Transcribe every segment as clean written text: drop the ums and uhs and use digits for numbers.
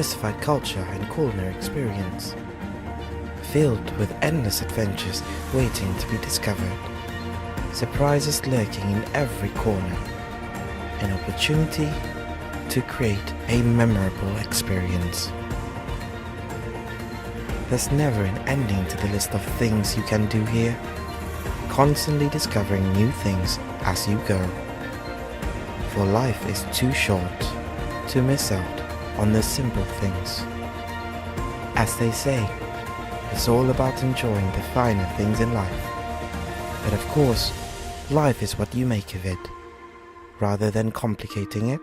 diversified culture and culinary experience, filled with endless adventures waiting to be discovered, surprises lurking in every corner, an opportunity to create a memorable experience. There's never an ending to the list of things you can do here, constantly discovering new things as you go. For life is too short to miss out on the simple things. As they say, it's all about enjoying the finer things in life. But of course, life is what you make of it. Rather than complicating it,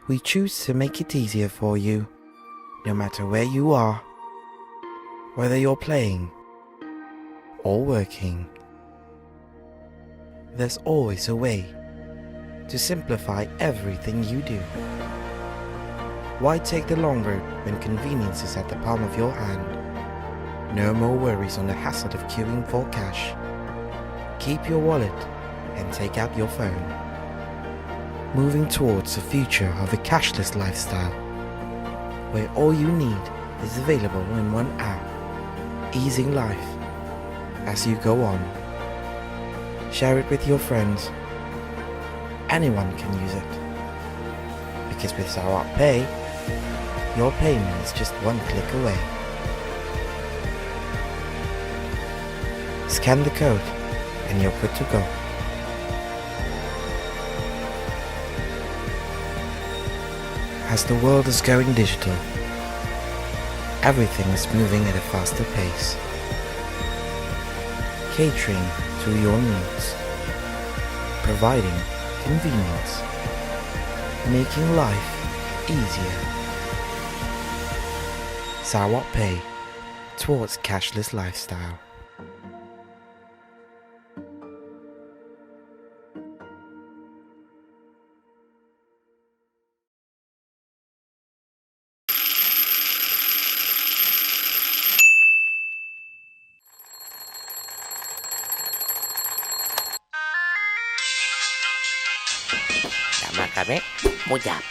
we choose to make it easier for you, no matter where you are, whether you're playing or working. There's always a way to simplify everything you do. Why take the long road when convenience is at the palm of your hand? No more worries on the hassle of queuing for cash. Keep your wallet and take out your phone. Moving towards a future of a cashless lifestyle, where all you need is available in one app, easing life as you go on. Share it with your friends. Anyone can use it. Because with Sarawak Pay, your payment is just one click away. Scan the code and you're good to go. As the world is going digital, everything is moving at a faster pace, catering to your needs, providing convenience, making life easier. Sarawak Pay, towards cashless lifestyle. Nama kami Mujab.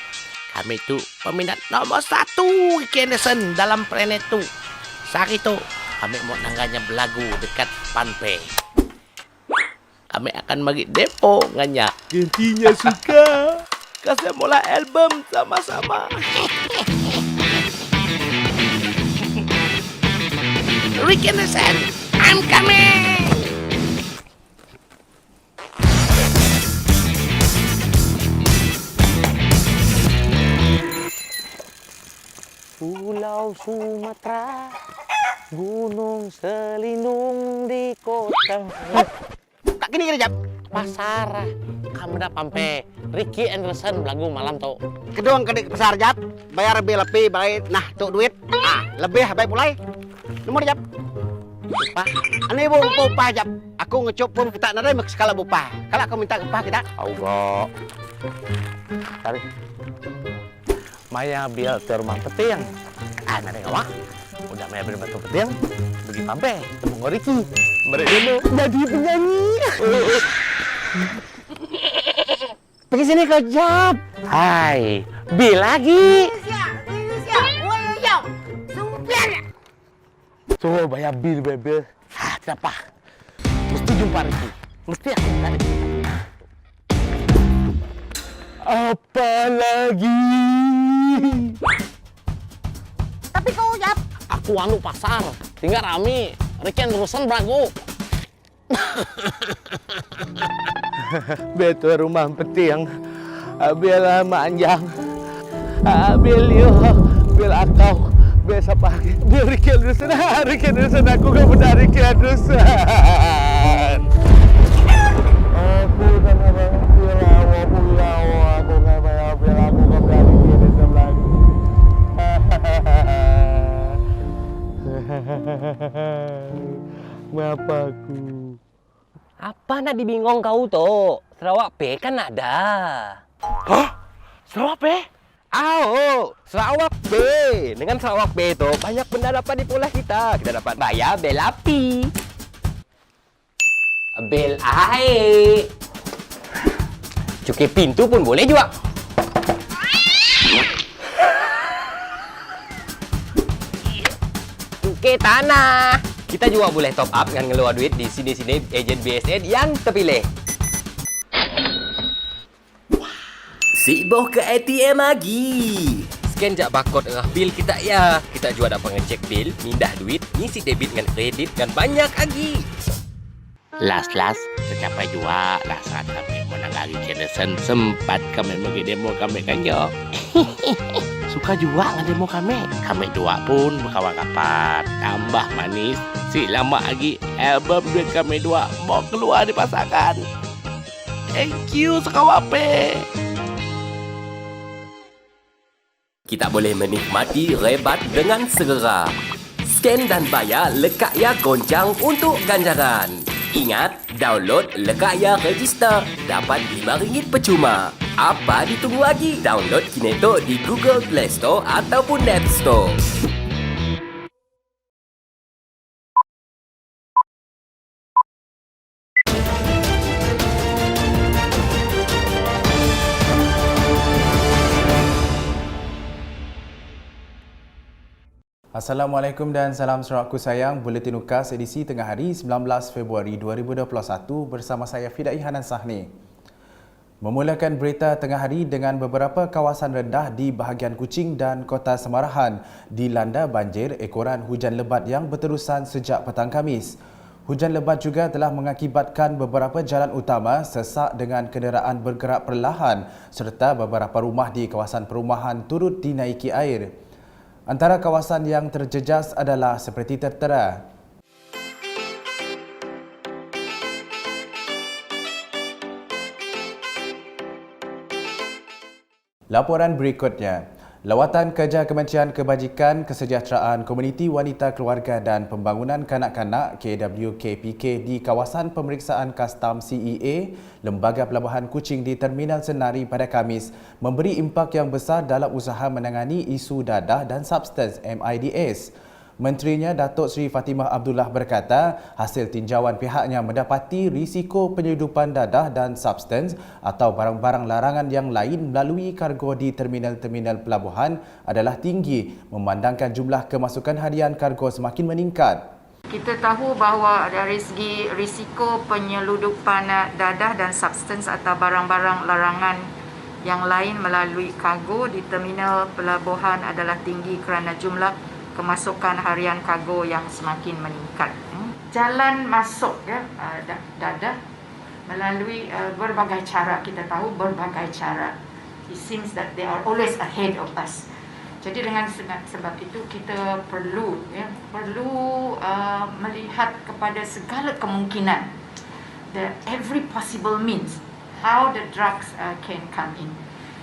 Kami tu peminat nomor 1 Ricky Anderson dalam planet tu. Sehari tu kami mau nangganya belagu dekat Panpe. Kami akan bagi depo nganya. Gantinya suka. Kasih mula album sama-sama. Ricky Anderson, I'm coming. Pulau Sumatera, gunung selindung di kota. Tak gini Jap. Pasar. Kamu dah pampe. Ricky Anderson lagu malam tu. Kedua ke pasar Jap, bayar lebih baik. Nah, tu duit. Lebih baik mulai. Nomor Jap. Upah. Ane ibu upah Jap. Aku ngecup pun kita nadai mak skala upah. Kalau aku minta upah kita. Allah. Tarik. Maya biar ke rumah peting. Ada ngawak. Udah Maya berbatu peting. Pergi pampe. Temu Ricky. Mereka dulu jadi penyanyi. Pergi sini kau Jap. Hai, Bil lagi. Tuh bayar bil bebe. Tidak apa. Mesti jumpa Ricky. Mesti aku tarik. Apa lagi? Tapi kau Jap. Aku anu pasar. Tinggal rame. Ricky Anderson beragu. Betul rumah peting. Bil manjang. Bil yo. Bil akau. Bil siapa? Bil Ricky Anderson. Ricky Anderson aku gak benar Ricky Anderson. Aku kan abang bil aku gak bayar bil aku gak benar Ricky Anderson lagi. Mengapa aku? Apa nak dibingong kau tu? Sarawak Pay kan ada. Hah? Sarawak Pay? Sarawak Pay. Dengan Sarawak Pay tu banyak benda dapat diperoleh kita. Kita dapat bayar bil api, Bil air. Cukai pintu pun boleh juga. Okey, tanah. Kita juga boleh top up dengan ngeluar duit di sini-sini ejen BSN yang terpilih. Sibuk ke ATM lagi. Scan jak barcode dengan bil kita ya. Kita juga dapat ngecek bil, mindah duit, ngisi debit dengan kredit dan banyak lagi. Last, tercapai juga lah saat kami menangani Kenderson. Sempat kami pergi demo kami kan yo. Suka juga ngedemo kami. Kami dua pun berkawan kapat. Tambah manis. Si lama lagi album duit kami dua mau keluar dipasangkan. Thank you sekawape. Kita boleh menikmati rebat dengan segera. Scan dan bayar lekat ya goncang untuk ganjaran. Ingat, download lekat ya register. Dapat RM5 percuma. Apa ditunggu lagi? Download Kineto di Google Play Store ataupun App Store. Assalamualaikum dan salam Sarawakku sayang. Buletin UKAS edisi tengah hari 19 Februari 2021 bersama saya Fidai Hanan Sahni. Memulakan berita tengah hari dengan beberapa kawasan rendah di bahagian Kuching dan Kota Semarahan dilanda banjir ekoran hujan lebat yang berterusan sejak petang Khamis. Hujan lebat juga telah mengakibatkan beberapa jalan utama sesak dengan kenderaan bergerak perlahan serta beberapa rumah di kawasan perumahan turut dinaiki air. Antara kawasan yang terjejas adalah seperti tertera. Laporan berikutnya. Lawatan kerja Kementerian Kebajikan Kesejahteraan Komuniti Wanita Keluarga dan Pembangunan Kanak-Kanak KWKPK di kawasan pemeriksaan kastam CEA Lembaga Pelabuhan Kuching di Terminal Senari pada Khamis memberi impak yang besar dalam usaha menangani isu dadah dan substans MIDS. Menterinya Datuk Seri Fatimah Abdullah berkata, hasil tinjauan pihaknya mendapati risiko penyeludupan dadah dan substans atau barang-barang larangan yang lain melalui kargo di terminal-terminal pelabuhan adalah tinggi memandangkan jumlah kemasukan harian kargo semakin meningkat. Kita tahu bahawa dari segi risiko penyeludupan dadah dan substans atau barang-barang larangan yang lain melalui kargo di terminal pelabuhan adalah tinggi kerana jumlah kemasukan harian kargo yang semakin meningkat. Jalan masuk dadah melalui berbagai cara. Kita tahu berbagai cara. It seems that they are always ahead of us. Jadi dengan sebab itu kita perlu melihat kepada segala kemungkinan, every possible means how the drugs can come in.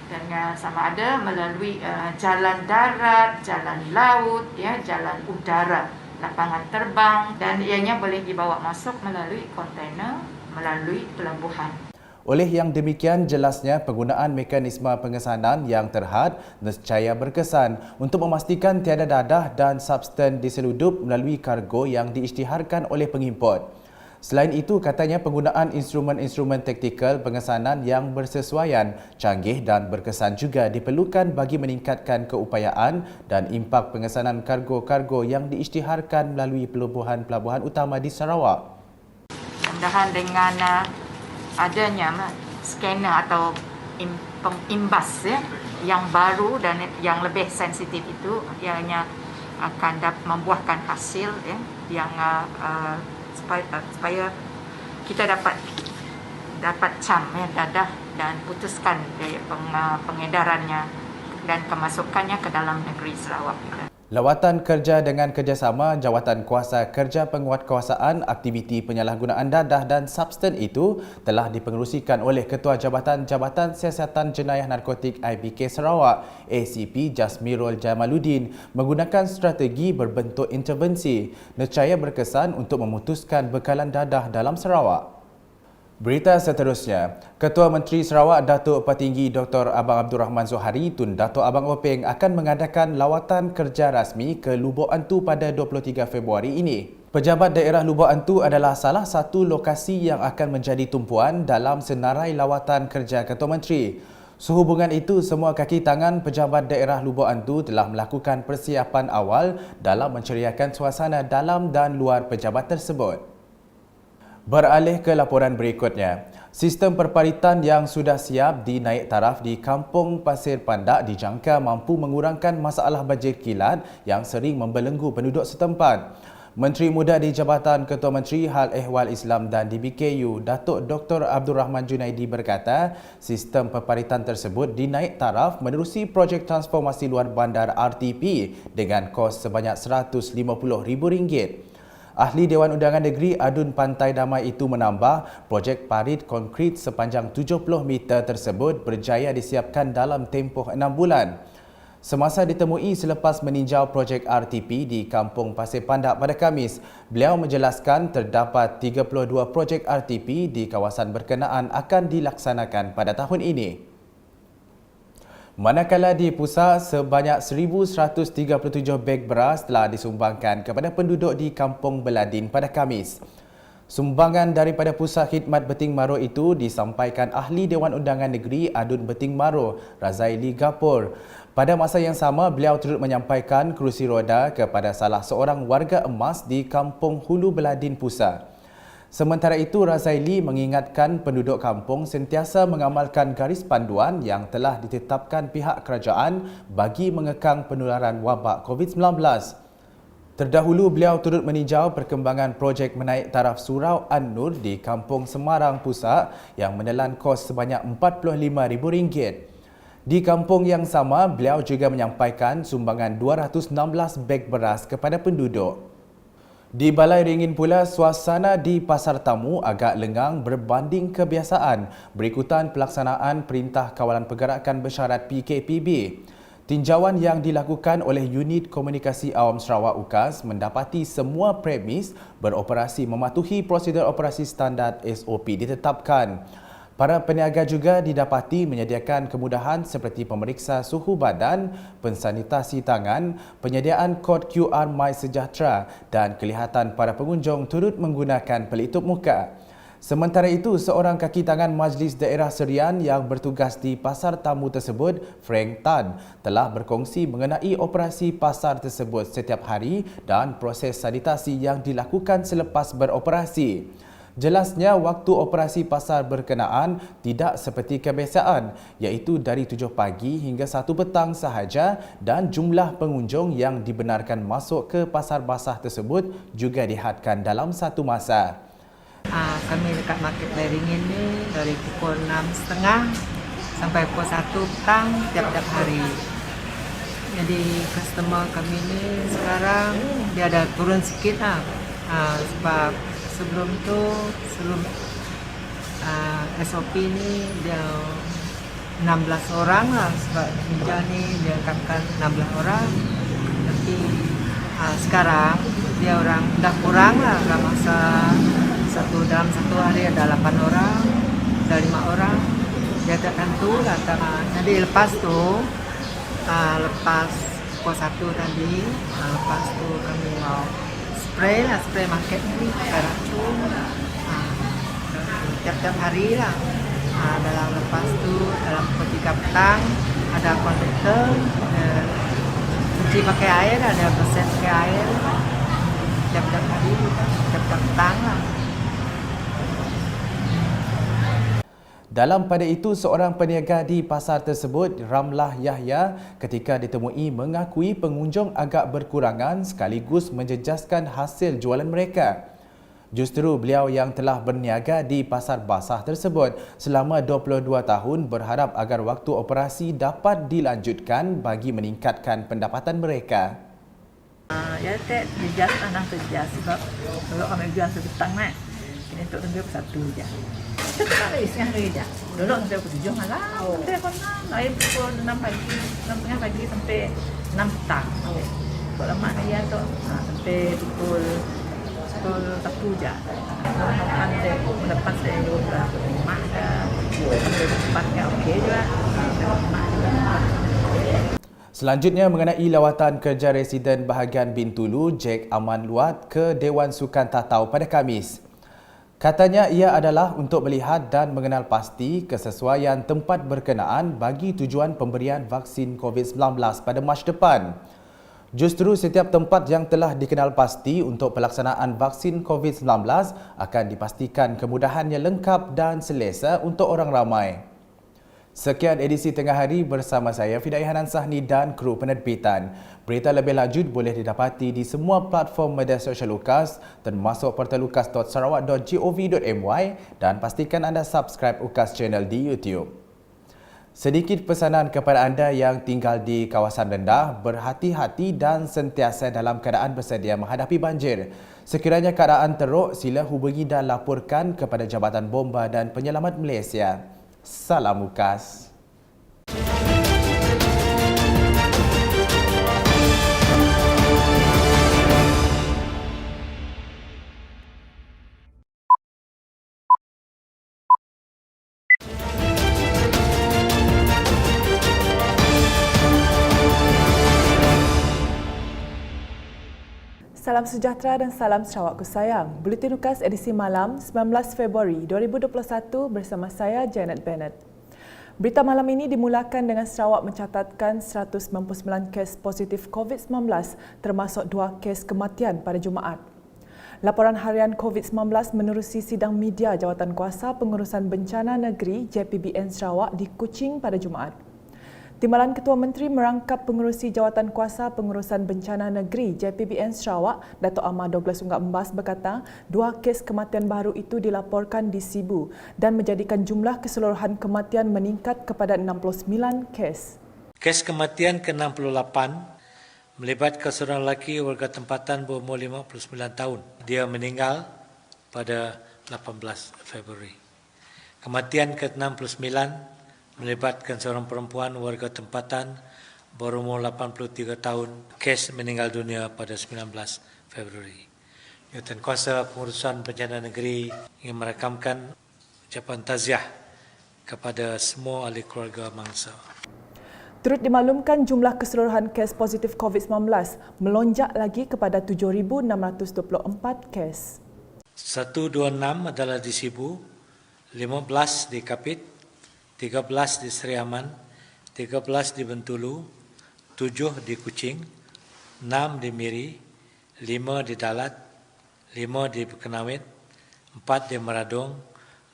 Dan sama ada melalui jalan darat, jalan laut, jalan udara, lapangan terbang, dan ianya boleh dibawa masuk melalui kontainer, melalui pelabuhan. Oleh yang demikian, jelasnya penggunaan mekanisme pengesanan yang terhad nescaya berkesan untuk memastikan tiada dadah dan substan diseludup melalui kargo yang diisytiharkan oleh pengimport. Selain itu, katanya penggunaan instrumen-instrumen taktikal pengesanan yang bersesuaian, canggih dan berkesan juga diperlukan bagi meningkatkan keupayaan dan impak pengesanan kargo-kargo yang diisytiharkan melalui pelabuhan-pelabuhan utama di Sarawak. Mudah-mudahan dengan adanya scanner atau pengimbas yang baru dan yang lebih sensitif itu, ianya akan membuahkan hasil yang supaya kita dapat cam dadah dan putuskan pengedarannya dan kemasukannya ke dalam negeri Sarawak. Lawatan kerja dengan kerjasama Jawatan Kuasa Kerja Penguatkuasaan Aktiviti Penyalahgunaan Dadah dan Substan itu telah dipengerusikan oleh Ketua Jabatan Siasatan Jenayah Narkotik IBK Sarawak ACP Jasmirul Jamaluddin menggunakan strategi berbentuk intervensi nescaya berkesan untuk memutuskan bekalan dadah dalam Sarawak. Berita seterusnya, Ketua Menteri Sarawak Datuk Petinggi Dr. Abang Abdul Rahman Zohari Tun Datuk Abang Openg akan mengadakan lawatan kerja rasmi ke Lubuk Antu pada 23 Februari ini. Pejabat daerah Lubuk Antu adalah salah satu lokasi yang akan menjadi tumpuan dalam senarai lawatan kerja Ketua Menteri. Sehubungan itu, semua kaki tangan pejabat daerah Lubuk Antu telah melakukan persiapan awal dalam menceriakan suasana dalam dan luar pejabat tersebut. Beralih ke laporan berikutnya, sistem perparitan yang sudah siap dinaik taraf di Kampung Pasir Pandak dijangka mampu mengurangkan masalah banjir kilat yang sering membelenggu penduduk setempat. Menteri Muda di Jabatan Ketua Menteri Hal Ehwal Islam dan DBKU, Datuk Dr. Abdul Rahman Junaidi berkata, sistem perparitan tersebut dinaik taraf menerusi projek transformasi luar bandar RTP dengan kos sebanyak RM150,000. Ahli Dewan Undangan Negeri Adun Pantai Damai itu menambah, projek parit konkrit sepanjang 70 meter tersebut berjaya disiapkan dalam tempoh 6 bulan. Semasa ditemui selepas meninjau projek RTP di Kampung Pasir Pandak pada Khamis, beliau menjelaskan terdapat 32 projek RTP di kawasan berkenaan akan dilaksanakan pada tahun ini. Manakala di pusat, sebanyak 1,137 beg beras telah disumbangkan kepada penduduk di Kampung Beladin pada Khamis. Sumbangan daripada Pusat Khidmat Beting Maro itu disampaikan Ahli Dewan Undangan Negeri Adun Beting Maro, Razaili Gapur. Pada masa yang sama, beliau turut menyampaikan kerusi roda kepada salah seorang warga emas di Kampung Hulu Beladin Pusat. Sementara itu, Razaili mengingatkan penduduk kampung sentiasa mengamalkan garis panduan yang telah ditetapkan pihak kerajaan bagi mengekang penularan wabak COVID-19. Terdahulu, beliau turut meninjau perkembangan projek menaik taraf Surau An-Nur di Kampung Semarang Pusat yang menelan kos sebanyak RM45,000. Di kampung yang sama, beliau juga menyampaikan sumbangan 216 beg beras kepada penduduk. Di Balai Ringin pula, suasana di Pasar Tamu agak lengang berbanding kebiasaan berikutan pelaksanaan Perintah Kawalan Pergerakan Bersyarat PKPB. Tinjauan yang dilakukan oleh Unit Komunikasi Awam Sarawak UKAS mendapati semua premis beroperasi mematuhi prosedur operasi standard SOP ditetapkan. Para peniaga juga didapati menyediakan kemudahan seperti pemeriksa suhu badan, pensanitasi tangan, penyediaan kod QR MySejahtera dan kelihatan para pengunjung turut menggunakan pelitup muka. Sementara itu, seorang kaki tangan Majlis Daerah Serian yang bertugas di Pasar Tamu tersebut, Frank Tan, telah berkongsi mengenai operasi pasar tersebut setiap hari dan proses sanitasi yang dilakukan selepas beroperasi. Jelasnya, waktu operasi pasar berkenaan tidak seperti kebiasaan, iaitu dari 7 pagi hingga 1 petang sahaja dan jumlah pengunjung yang dibenarkan masuk ke pasar basah tersebut juga dihadkan dalam satu masa. Kami dekat Market Balai Ringin ni dari pukul 6.30 sampai pukul 1 petang tiap-tiap hari. Jadi customer kami ni sekarang dia ada turun sikit sebab sebelum SOP ni dia 16 orang sebab meja ni dia angkatkan 16 orang. Tapi sekarang dia orang dah kurang dalam masa dalam satu hari ada 8 orang, ada 5 orang. Dia tak tentu lah. Jadi lepas tu lepas pukul 1 tadi, lepas tu kami mau spray market ni pakai racun tiap-tiap hari lah. Lepas tu dalam pukul 3 petang ada konduktor cuci pakai air, ada proses pakai air tiap-tiap hari, tiap-tiap petang lah. Dalam pada itu, seorang peniaga di pasar tersebut, Ramlah Yahya, ketika ditemui mengakui pengunjung agak berkurangan sekaligus menjejaskan hasil jualan mereka. Justru beliau yang telah berniaga di pasar basah tersebut selama 22 tahun berharap agar waktu operasi dapat dilanjutkan bagi meningkatkan pendapatan mereka. Ya, tak jejas tanah terjejas sebab kalau kami jual sebetang ini untuk tunggu satu je. Kita tak ada isian hari je. Dulu sampai pukul 7 malam. Sampai pukul 6 pagi, 6 pagi sampai 6 petang. Kalau lemak dia tu sampai pukul 1 je. Lepas saya juga lemak dah. Sampai tempatnya okey juga. Selanjutnya mengenai lawatan kerja residen bahagian Bintulu, Jack Aman Luat ke Dewan Sukan Tatau pada Khamis. Katanya ia adalah untuk melihat dan mengenal pasti kesesuaian tempat berkenaan bagi tujuan pemberian vaksin COVID-19 pada Mac depan. Justru setiap tempat yang telah dikenal pasti untuk pelaksanaan vaksin COVID-19 akan dipastikan kemudahannya lengkap dan selesa untuk orang ramai. Sekian edisi Tengah Hari bersama saya Fidai Hanan Sahni dan kru penerbitan. Berita lebih lanjut boleh didapati di semua platform media sosial UKAS termasuk portallukas.sarawak.gov.my dan pastikan anda subscribe UKAS channel di YouTube. Sedikit pesanan kepada anda yang tinggal di kawasan rendah, berhati-hati dan sentiasa dalam keadaan bersedia menghadapi banjir. Sekiranya keadaan teruk, sila hubungi dan laporkan kepada Jabatan Bomba dan Penyelamat Malaysia. Salam UKAS. Salam sejahtera dan salam Sarawakku sayang. Buletin UKAS edisi malam 19 Februari 2021 bersama saya Janet Bennett. Berita malam ini dimulakan dengan Sarawak mencatatkan 199 kes positif COVID-19 termasuk 2 kes kematian pada Jumaat. Laporan harian COVID-19 menerusi sidang media Jawatankuasa Pengurusan Bencana Negeri JPBN Sarawak di Kuching pada Jumaat. Timbalan Ketua Menteri merangkap pengerusi Jawatankuasa Pengurusan Bencana Negeri JPBN Sarawak, Dato' Ahmad Douglas Unggah Embas berkata, 2 kes kematian baru itu dilaporkan di Sibu dan menjadikan jumlah keseluruhan kematian meningkat kepada 69 kes. Kes kematian ke-68 melibatkan seorang lelaki warga tempatan berumur 59 tahun. Dia meninggal pada 18 Februari. Kematian ke-69 melibatkan seorang perempuan warga tempatan berumur 83 tahun. Kes meninggal dunia pada 19 Februari. Jawatankuasa Pengurusan Bencana Negeri ingin merakamkan ucapan taziah kepada semua ahli keluarga mangsa. Turut dimaklumkan jumlah keseluruhan kes positif COVID-19 melonjak lagi kepada 7,624 kes. 126 adalah di Sibu, 15 di Kapit, 13 di Seri Aman, 13 di Bentulu, 7 di Kuching, 6 di Miri, 5 di Dalat, 5 di Kenawit, 4 di Meradong,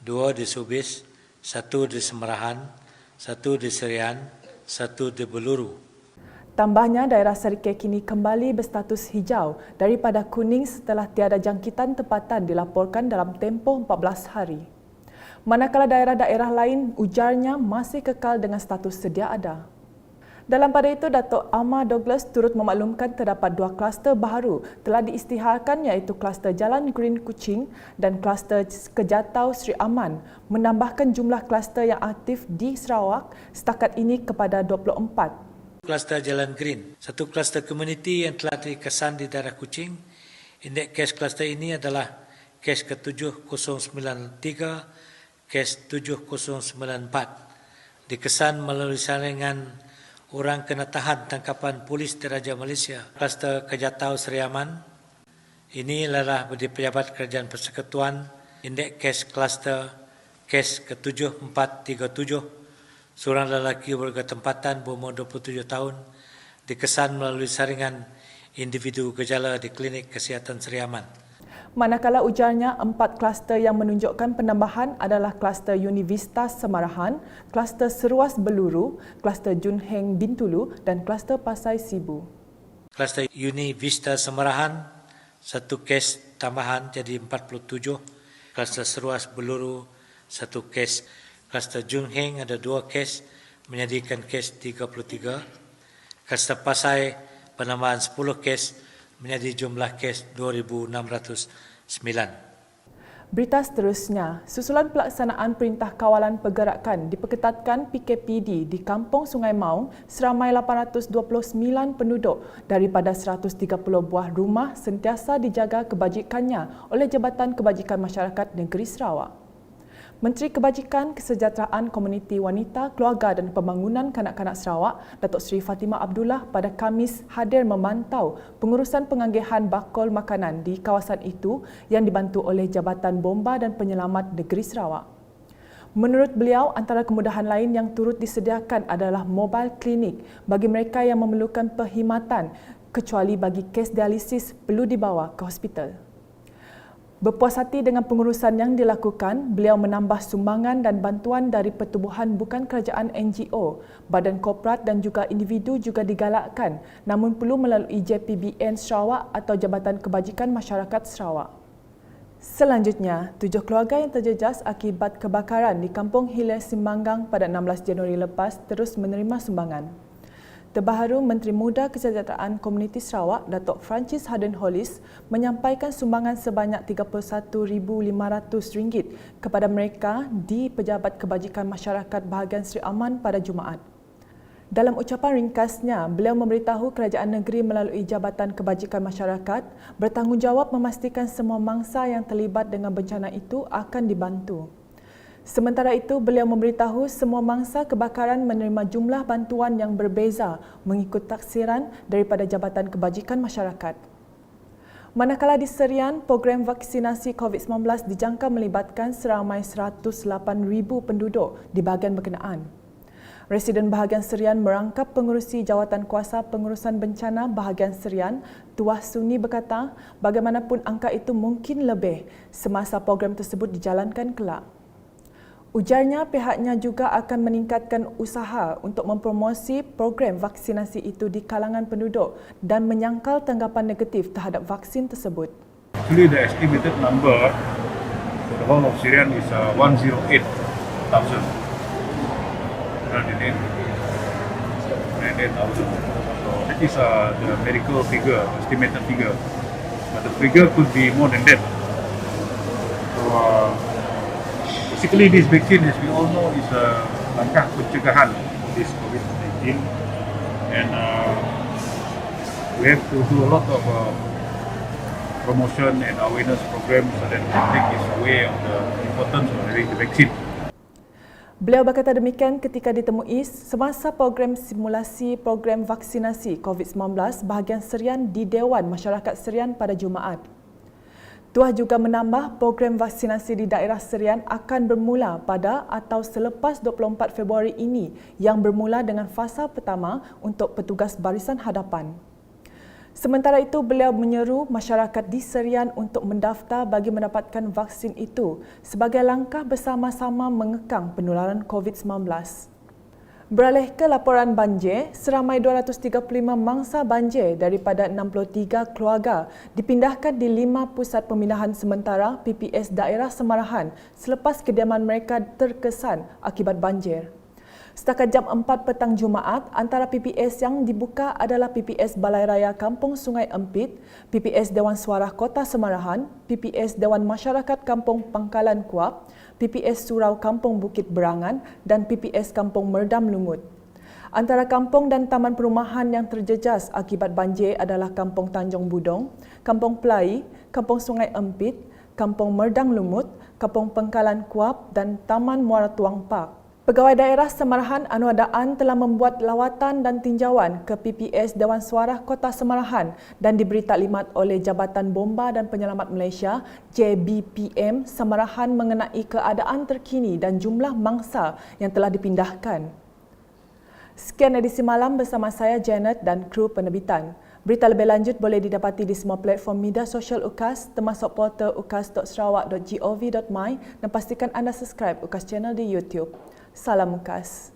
2 di Subis, 1 di Semerahan, 1 di Serian, 1 di Beluru. Tambahnya, daerah Serikeh kini kembali berstatus hijau daripada kuning setelah tiada jangkitan tempatan dilaporkan dalam tempoh 14 hari. Manakala daerah-daerah lain ujarnya masih kekal dengan status sedia ada. Dalam pada itu, Dato' Ahmad Douglas turut memaklumkan terdapat 2 kluster baru telah diisytiharkan iaitu kluster Jalan Green Kuching dan kluster Kejatau Seri Aman, menambahkan jumlah kluster yang aktif di Sarawak setakat ini kepada 24. Kluster Jalan Green, satu kluster komuniti yang telah dikesan di daerah Kuching. Indeks kes kluster ini adalah kes ke-7093, kes 7094 dikesan melalui saringan orang kena tahan tangkapan polis Diraja Malaysia. Kluster Kejatau Seri Aman ini adalah di Pejabat Kerajaan Persekutuan. Indeks kes kluster kes ke-7437 seorang lelaki warga tempatan berumur 27 tahun dikesan melalui saringan individu gejala di Klinik Kesihatan Seri Aman. Manakala ujarnya, 4 kluster yang menunjukkan penambahan adalah kluster Univista Semarahan, kluster Seruas Beluru, kluster Junheng Bintulu dan kluster Pasai Sibu. Kluster Univista Semarahan, 1 kes tambahan jadi 47. Kluster Seruas Beluru, 1 kes. Kluster Junheng ada 2 kes, menjadikan kes 33. Kluster Pasai penambahan 10 kes, menjadi jumlah kes 2,609. Berita seterusnya, susulan pelaksanaan Perintah Kawalan Pergerakan diperketatkan PKPD di Kampung Sungai Maung seramai 829 penduduk daripada 130 buah rumah sentiasa dijaga kebajikannya oleh Jabatan Kebajikan Masyarakat Negeri Sarawak. Menteri Kebajikan, Kesejahteraan Komuniti Wanita, Keluarga dan Pembangunan Kanak-kanak Sarawak, Datuk Seri Fatimah Abdullah pada Khamis hadir memantau pengurusan penganggihan bakul makanan di kawasan itu yang dibantu oleh Jabatan Bomba dan Penyelamat Negeri Sarawak. Menurut beliau, antara kemudahan lain yang turut disediakan adalah mobile klinik bagi mereka yang memerlukan perkhidmatan kecuali bagi kes dialisis perlu dibawa ke hospital. Berpuas hati dengan pengurusan yang dilakukan, beliau menambah sumbangan dan bantuan dari pertubuhan bukan kerajaan NGO, badan korporat dan juga individu juga digalakkan namun perlu melalui JPBN Sarawak atau Jabatan Kebajikan Masyarakat Sarawak. Selanjutnya, 7 keluarga yang terjejas akibat kebakaran di Kampung Hilir Simbanggang pada 16 Januari lepas terus menerima sumbangan. Terbaharu, Menteri Muda Kesejahteraan Komuniti Sarawak, Datuk Francis Harden Hollis, menyampaikan sumbangan sebanyak RM31,500 kepada mereka di Pejabat Kebajikan Masyarakat Bahagian Seri Aman pada Jumaat. Dalam ucapan ringkasnya, beliau memberitahu kerajaan negeri melalui Jabatan Kebajikan Masyarakat bertanggungjawab memastikan semua mangsa yang terlibat dengan bencana itu akan dibantu. Sementara itu, beliau memberitahu semua mangsa kebakaran menerima jumlah bantuan yang berbeza mengikut taksiran daripada Jabatan Kebajikan Masyarakat. Manakala di Serian, program vaksinasi COVID-19 dijangka melibatkan seramai 108,000 penduduk di bahagian berkenaan. Residen bahagian Serian merangkap pengerusi Jawatan Kuasa Pengurusan Bencana bahagian Serian, Tuah Suni berkata, bagaimanapun angka itu mungkin lebih semasa program tersebut dijalankan kelak. Ujarnya pihaknya juga akan meningkatkan usaha untuk mempromosi program vaksinasi itu di kalangan penduduk dan menyangkal tanggapan negatif terhadap vaksin tersebut. Actually, the estimated number for the whole of Syrian is 108,000. So that is the medical figure, estimated figure. But the figure could be more than that. So basically, this vaccine, as we all know, is a langkah pencegahan this COVID-19, and we have to do a lot of promotion and awareness programs so that public is aware of the importance of having the vaccine. Beliau berkata demikian ketika ditemui semasa program simulasi program vaksinasi COVID-19 bahagian Serian di Dewan Masyarakat Serian pada Jumaat. Tuah juga menambah program vaksinasi di daerah Serian akan bermula pada atau selepas 24 Februari ini yang bermula dengan fasa pertama untuk petugas barisan hadapan. Sementara itu, beliau menyeru masyarakat di Serian untuk mendaftar bagi mendapatkan vaksin itu sebagai langkah bersama-sama mengekang penularan COVID-19. Beralih ke laporan banjir, seramai 235 mangsa banjir daripada 63 keluarga dipindahkan di 5 pusat pemindahan sementara PPS daerah Semarahan selepas kediaman mereka terkesan akibat banjir. Setakat jam 4 petang Jumaat, antara PPS yang dibuka adalah PPS Balai Raya Kampung Sungai Empit, PPS Dewan Suara Kota Semarahan, PPS Dewan Masyarakat Kampung Pangkalan Kuap, PPS Surau Kampung Bukit Berangan dan PPS Kampung Merdam Lumut. Antara kampung dan taman perumahan yang terjejas akibat banjir adalah Kampung Tanjung Budong, Kampung Pelai, Kampung Sungai Empit, Kampung Merdang Lumut, Kampung Pangkalan Kuap dan Taman Muara Tuang Park. Pegawai Daerah Semarahan Anwar Daan telah membuat lawatan dan tinjauan ke PPS Dewan Suara Kota Semarahan dan diberi taklimat oleh Jabatan Bomba dan Penyelamat Malaysia JBPM Semarahan mengenai keadaan terkini dan jumlah mangsa yang telah dipindahkan. Sekian edisi malam bersama saya Janet dan kru penerbitan. Berita lebih lanjut boleh didapati di semua platform media sosial UKAS termasuk portal ukas.sarawak.gov.my dan pastikan anda subscribe UKAS Channel di YouTube. Salam UKAS.